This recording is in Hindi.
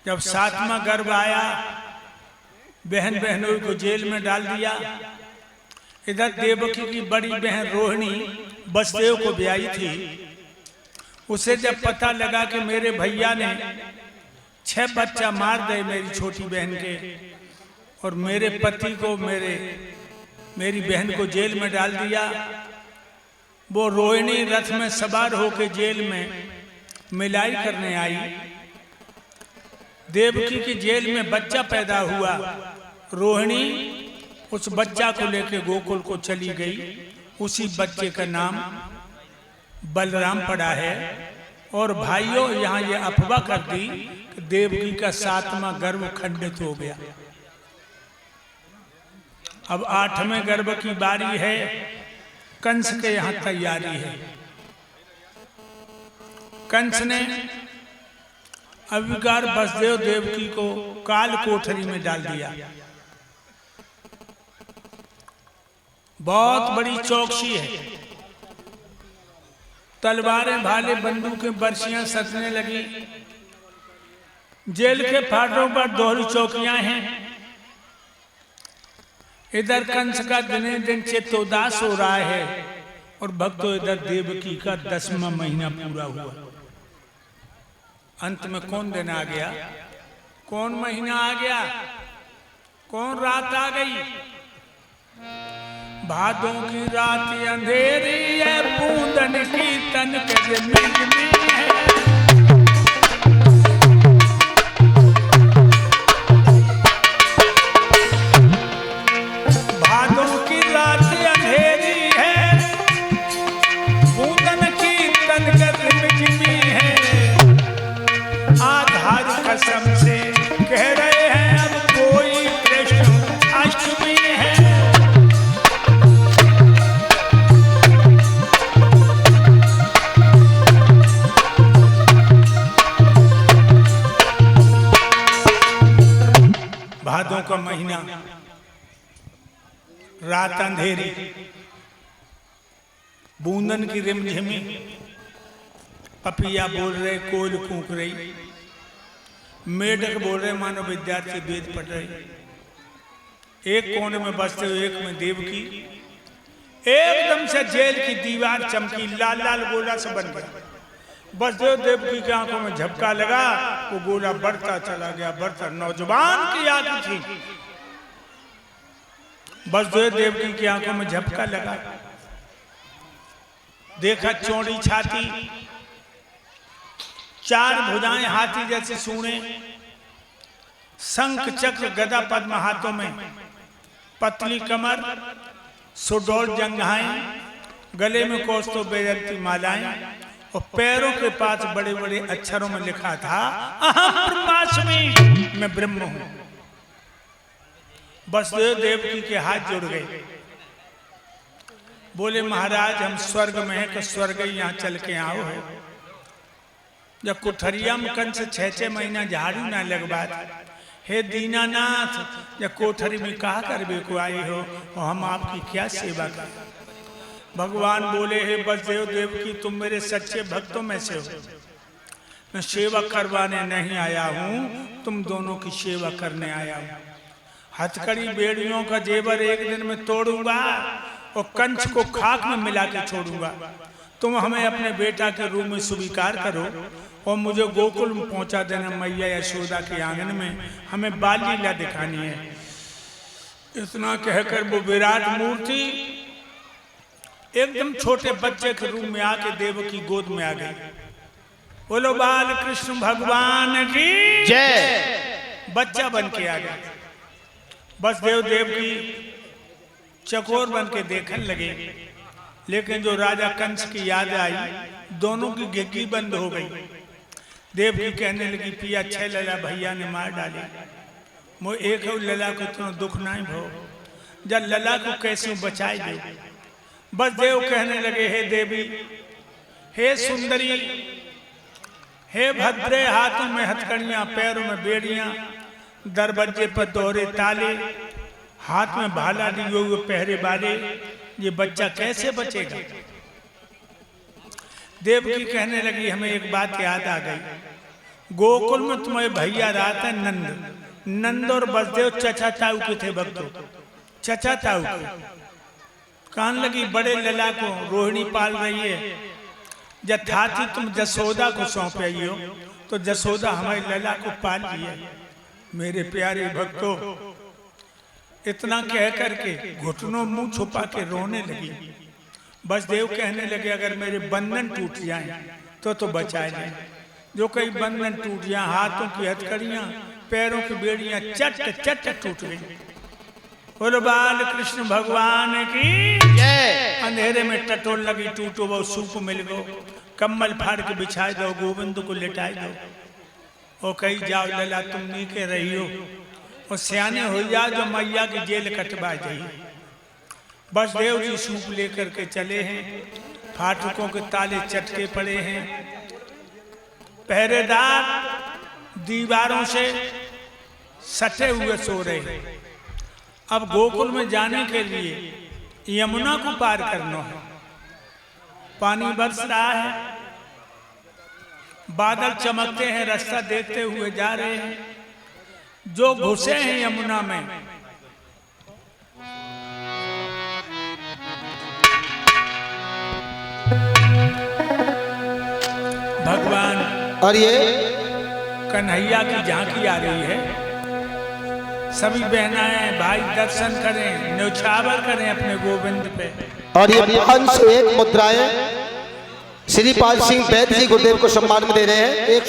जब 7वां गर्भ आया, बहन बहनों को जेल में डाल दिया। इधर देवकी की बड़ी बहन रोहिणी वसुदेव को ब्याही थी। उसे जब पता लगा कि मेरे भैया ने 6 बच्चा मार दे मेरी छोटी बहन के, और मेरे पति को मेरी बहन को जेल में डाल दिया, वो रोहिणी रथ में सवार होकर जेल में मिलाई करने आई। देवकी की जेल में बच्चा पैदा हुआ। रोहिणी उस बच्चा को लेकर गोकुल को चली गई। उसी बच्चे का नाम बलराम पड़ा है। और भाइयों, यहाँ ये अफवाह कर दी कि देवकी का 7वां गर्भ खंडित हो गया। अब 8वें गर्भ की बारी है। कंस के यहाँ तैयारी है। कंस ने अविकार वसुदेव देवकी को काल कोठरी में डाल दिया। बहुत बड़ी चौकसी है। तलवारें, भाले, बंदूकें, बर्शियां सजने लगी। जेल के फाटकों पर दोहरी चौकियां हैं। इधर कंस का दिने दिन चित्तोदास हो रहा है, और भक्तों इधर देवकी का 10वां महीना पूरा हुआ। अंत में कौन दिन आ गया? कौन महीना आ गया? कौन रात आ गई? भादों की रात अंधेरी है, बूंदन की तनक जमीन में है। भादों की रात अंधेरी है, बूंदन की तनक जमीन है। आधार कसम से कह रहे हैं, अब कोई कृष्ण अष्टमी है। भादों का महीना, रात अंधेरी, बूंदन की रिमझिमी, पपिया बोल रहे, कोयल कूक रही, मेढक बोल रहे, मानो विद्यार्थी वेद पढ़ रहे। एक कोने में बसते हुए एक में देवकी। एकदम से जेल की दीवार चमकी, लाल लाल गोला से बन गया। वसुदेव देवकी की आंखों में झपका लगा। वो गोला बढ़ता चला गया, बढ़ता। नौजवान की याद थी। वसुदेव देवकी की आंखों में झपका लगा। देखा चौड़ी छाती, 4 भुजाएं हाथी जैसे सूंडें, शंख चक्र गदा पद्म हाथों में, पतली कमर, सुडौल जंघाएं, गले में कौस्तुभ बेजंती मालाएं, और पैरों के पास बड़े बड़े अक्षरों में लिखा था, अहम ब्रह्मास्मि, मैं ब्रह्म हूं। वसुदेव देवकी के हाथ जुड़ गए। बोले, महाराज हम स्वर्ग में हैं, कि स्वर्ग यहाँ चल के आओ है। जब कोठरिया में कंस 6 महीना झाड़ू ना लगवा, हे दीनानाथ, जब कोठरी में कहा करबे को आई हो, और हम आपकी क्या सेवा करें। भगवान बोले, हे वसुदेव देवकी, तुम मेरे सच्चे भक्तों में से हो। मैं सेवा करवाने नहीं आया हूं, तुम दोनों की सेवा करने आया हूं। हथकड़ी बेड़ियों का जेवर एक दिन में तोड़ूंगा, और कंस को खाक में मिला के छोड़ूंगा। तुम हमें अपने बेटा के रूप में स्वीकार करो, और मुझे गोकुल में पहुंचा देना, मैया यशोदा के आंगन में। हमें बाल लीला दिखानी है। इतना कहकर वो विराट मूर्ति एकदम छोटे बच्चे के रूप में आके देवकी गोद में आ गई। बोलो बाल कृष्ण भगवान की जय। बच्चा बन के आ गया। वसुदेव देवकी चकोर बन के देखने लगे। लेकिन जो राजा कंस की याद आई, दोनों की गिग्गी बंद हो गई। देवकी कहने लगी, पिया 6 लला भैया ने मार डाले, मो एक लला को तो दुख नहीं भो, जब लला को कैसे बचाए दे। वसुदेव कहने लगे, हे देवी, हे सुंदरी, हे भद्रे, हाथों में हथकड़ियां, पैरों में बेड़ियां, दरवाजे पर दोहरे ताले, हाथ में भाला लिए हुए पहरे वाले, ये बच्चा कैसे बचेगा। देवकी कहने लगी, हमें एक बात याद आ गई। गोकुल में तुम्हारे भैया रहते हैं नंद। नंद और बसदेव चचा ताऊ के थे भक्तों, चचा ताऊ के। कान लगी बड़े लला को रोहिणी पाल रही है, जब था थी तुम जसोदा को सौंप रही हो तो जसोदा हमारे लला को पाल लिया। मेरे प्यारे भक्तों, इतना कह करके घुटनों मुंह छुपा के रोने लगी। बसदेव कहने लगे अगर मेरे बंधन टूट जाएं तो बचा जाए। जो कई बंधन टूट जाए, हाथों की हथकड़ियां पैरों की बेड़ियां चट चट टूट गई। बोलो बाल कृष्ण भगवान की जय। अंधेरे में टटोल लगी, टूटो वो सूप मिल गो, कम्बल फाड़ के बिछाए दो, गोविंद को लेटाए दो। ओ कही जाओ लला तुम नी के रही हो, और सियाने हो जा जो मैया की जेल कटवा जाइए। बसदेव जी सूप लेकर के चले हैं, फाटकों के ताले चटके पड़े हैं, पहरेदार दीवारों से सटे हुए सो रहे हैं। अब गोकुल में जाने के लिए यमुना को पार करना है। पानी बरस रहा है, बादल चमकते हैं, रास्ता देखते हुए जा रहे हैं। जो घुसे हैं यमुना में, भगवान और ये कन्हैया की झांकी आ रही है। सभी बहनाएं भाई दर्शन करें, न्यौछावर करें अपने गोविंद पे। और ये 501 मुद्राएं श्री पाल सिंह वैद्य जी गुरुदेव को सम्मान में दे रहे हैं। एक